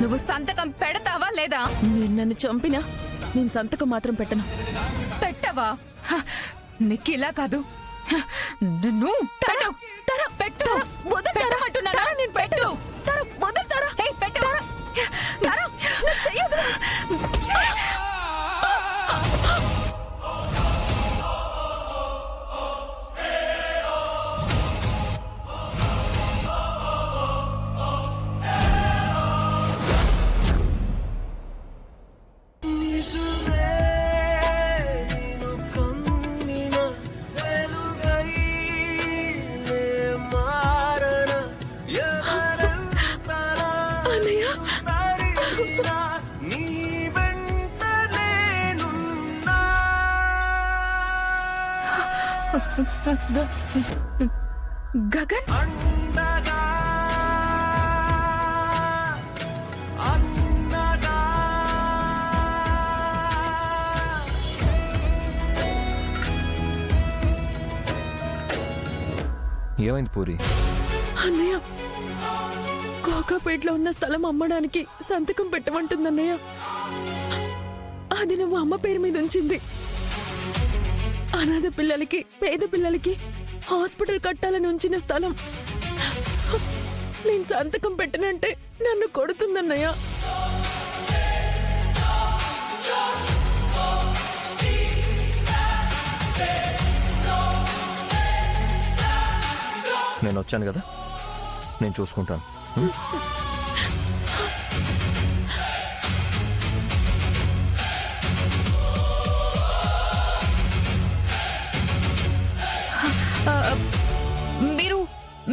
నువ్వు సంతకం పెడతావా లేదా? మీరు నన్ను చంపినా నేను సంతకం మాత్రం పెట్టను. పెట్టవా? నీకిలా కాదు. నువ్వు పెట్టు. వదలమంటున్నానా? నేను పెట్టు. వదలతారా? పెట్టు. చెయ్యదు. గగన్, ఏమైంది పూరి? అన్నయ్య, కోకాపేటలో ఉన్న స్థలం అమ్మడానికి సంతకం పెట్టమంటుందన్నయ్య. అది నువ్వు అమ్మ పేరు మీద ఉంచింది. అనాథ పిల్లలకి, పేద పిల్లలకి హాస్పిటల్ కట్టాలని ఉంచిన స్థలం. నేను సంతకం పెట్టనంటే నన్ను కొడుతుందన్నయ్య. నేను వచ్చాను కదా, నేను చూసుకుంటాను.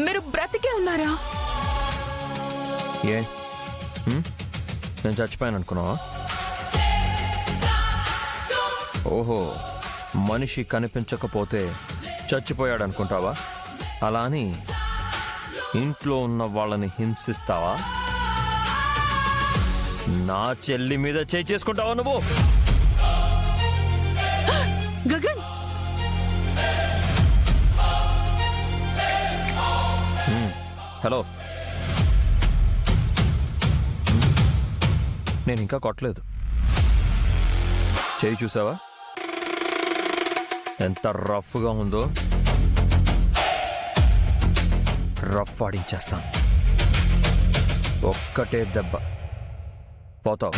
మీరు బ్రతికే ఉన్నారా? ఏ నేను చచ్చిపోయాను అనుకున్నావా? ఓహో, మనిషి కనిపించకపోతే చచ్చిపోయాడు అనుకుంటావా? అలా అని ఇంట్లో ఉన్న వాళ్ళని హింసిస్తావా? నా చెల్లి మీద చేయి చేసుకుంటావా నువ్వు? గగన్, హలో, నేను ఇంకా కొట్టలేదు. చేయి చూసావా ఎంత రఫ్గా ఉందో? రఫ్ ఆడించేస్తాను. ఒక్కటే దెబ్బ పోతావు.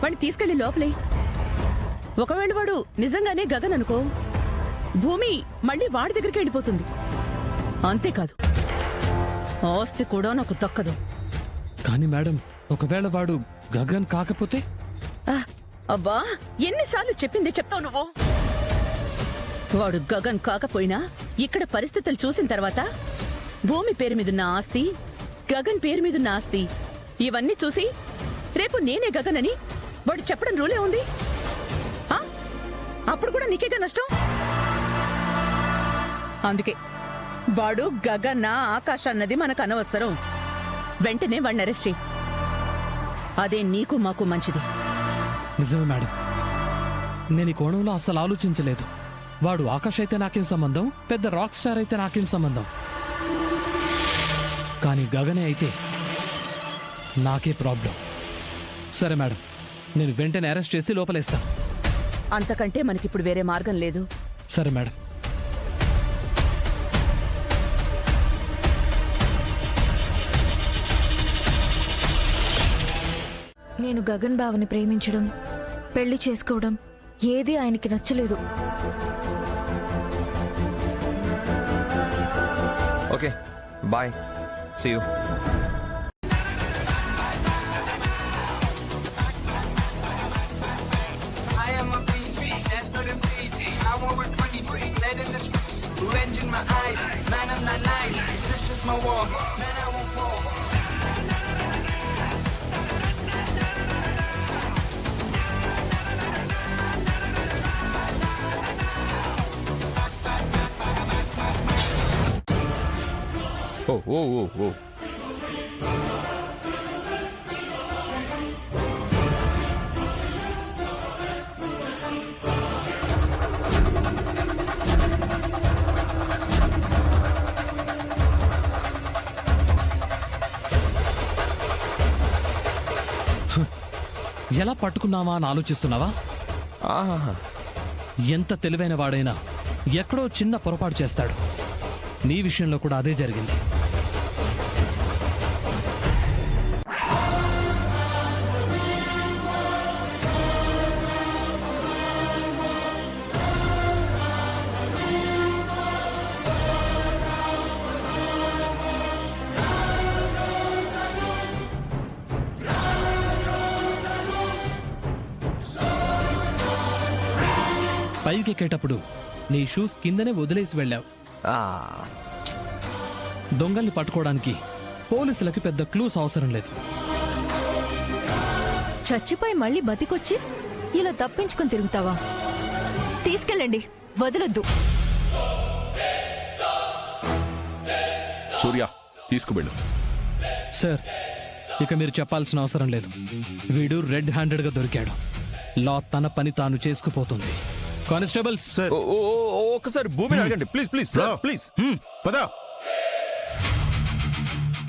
వాడిని తీసుకెళ్లి లోపలే. ఒకవేళ వాడు నిజంగానే గగన్ అనుకో, భూమి మళ్ళీ వాడి దగ్గరికి వెళ్ళిపోతుంది. అంతేకాదు, ఆస్తి కూడా నాకు దక్కదు. కానీ మేడం, ఒకవేళ వాడు గగన్ కాకపోతే? అబ్బా, ఎన్నిసార్లు చెప్పింది చెప్తావు నువ్వు? వాడు గగన్ కాకపోయినా ఇక్కడ పరిస్థితులు చూసిన తర్వాత భూమి పేరు మీదున్న ఆస్తి, గగన్ పేరు మీదున్న ఆస్తి, ఇవన్నీ చూసి రేపు నేనే గగన్ అని వాడు చెప్పడం రూలే ఉంది. అప్పుడు కూడా నీకేగా నష్టం. అందుకే వాడు గగన్ ఆకాశ అన్నది మనకు అనవసరం. వెంటనే వాడిని అరెస్ట్ చేయి. అదే నీకు మాకు మంచిది. నిజమే మేడం, నేను ఈ కోణంలో అస్సలు ఆలోచించలేదు. వాడు ఆకాష్ అయితే నాకేం సంబంధం, పెద్ద రాక్ స్టార్ అయితే నాకేం సంబంధం. కానీ గగనే అయితే నాకే ప్రాబ్లం. సరే మేడం, నేను వెంటనే అరెస్ట్ చేసి లోపలేస్తాను. అంతకంటే మనకిప్పుడు వేరే మార్గం లేదు. సరే మేడం. నేను గగన్ బావని ప్రేమించడం, పెళ్లి చేసుకోవడం ఏది ఆయనకి నచ్చలేదు. Okay, bye, see you. Revenge in my eyes, man I'm not nice, this is my war, man I won't fall. Oh, whoa, whoa, whoa. ఎలా పట్టుకున్నావా అని ఆలోచిస్తున్నావా? ఆహా. ఎంత తెలివైన వాడైనా ఎక్కడో చిన్న పొరపాటు చేస్తాడు. నీ విషయంలో కూడా అదే జరిగింది. పైకెక్కేటప్పుడు నీ షూస్ కిందనే వదిలేసి వెళ్ళావు. ఆ, దొంగల్ని పట్టుకోవడానికి పోలీసులకి పెద్ద క్లూస్ అవసరం లేదు. చచ్చిపోయి మళ్ళీ బతికొచ్చి ఇలా తప్పించుకొని తిరుగుతావా? తీసుకెళ్ళండి, వదలొద్దు. సూర్య తీసుకువెళ్ళు. సార్, ఇక మీరు చెప్పాల్సిన అవసరం లేదు. వీడు రెడ్ హ్యాండెడ్ గా దొరికాడు. లా తన పని తాను చేసుకుపోతుంది. కానిస్టేబుల్స్, సార్ ఒక్కసారి భూమిని అడగండి ప్లీజ్ ప్లీజ్ సార్ ప్లీజ్. పద.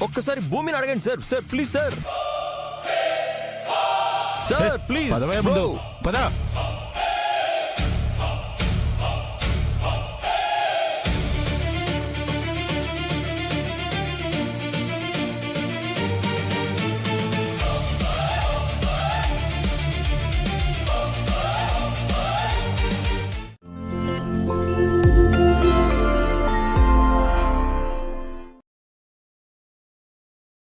ఒక్కసారి భూమిని అడగండి sir. Sir please sir. Sir please పదవే ముందు పద.